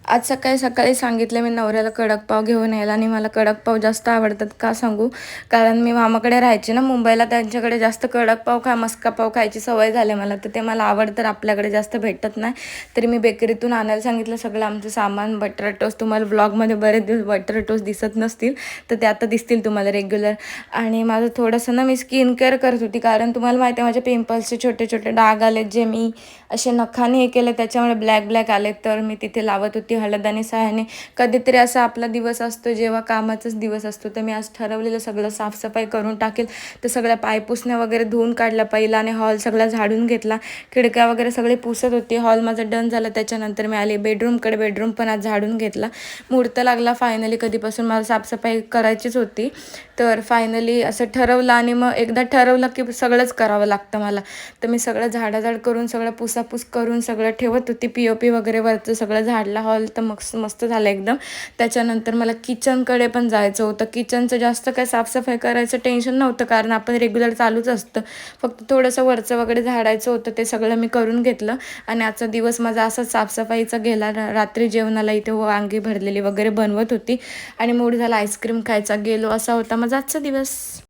आज सकाळी सकाळी सांगितलं मी नवऱ्याला कडक पाव घेऊन यायला आणि मला कडक पाव जास्त आवडतात. का सांगू? कारण मी मामाकडे राहायचे ना मुंबईला, त्यांच्याकडे जास्त कडक पाव मस्का पाव खायची सवय झाली मला. तर ते मला आवडतं, आपल्याकडे जास्त भेटत नाही. तरी मी बेकरीतून आणायला सांगितलं सगळं आमचं सामान. बटर टोस्ट, तुम्हाला ब्लॉगमध्ये बरेच दिवस बटर टोस्ट दिसत नसतील, तर ते आता दिसतील तुम्हाला रेग्युलर. आणि माझं थोडंसं ना मी स्किन केअर करत होती, कारण तुम्हाला माहिती आहे माझ्या पिंपल्सचे छोटे छोटे डाग आलेत, जे मी असे नखाने हे केले त्याच्यामुळे ब्लॅक ब्लॅक आले. तर मी तिथे लावत होती हळद आणि साह्याने. कधीतरी असा आपला दिवस असतो जेव्हा कामाचाच दिवस असतो, तर मी आज ठरवलेलं सगळं साफसफाई करून टाकेल. तर सगळ्या पायपुसण्या वगैरे धुवून काढल्या पहिला आणि हॉल सगळा झाडून घेतला. खिडक्या वगैरे सगळे पुसत होती. हॉल माझा डन झाला. त्याच्यानंतर मी आली बेडरूमकडे. बेडरूम पण आज झाडून घेतला. मुहूर्त लागला फायनली. कधीपासून मला साफसफाई करायचीच होती, तर फायनली असं ठरवलं. आणि मग एकदा ठरवलं की सगळंच करावं लागतं मला. तर मी सगळं झाडाझाड करून सगळं पुसापूस करून सगळं ठेवत होती. POP वगैरे वरचं सगळं झाडला. हॉल तर मस्त मस्त झालं एकदम. त्याच्यानंतर मला किचनकडे पण जायचं होतं. किचनचं जास्त काय साफसफाई करायचं टेन्शन नव्हतं, कारण आपण रेग्युलर चालूच असतं. फक्त थोडंसं वरचं वगैरे झाडायचं होतं, ते सगळं मी करून घेतलं. आणि आजचा दिवस माझा असाच साफसफाईचा गेला. रात्री जेवणाला इथे वांगी भरलेली वगैरे बनवत होती आणि मूड झाला आईस्क्रीम खायचा. गेलो. असा होता माझा आजचा दिवस.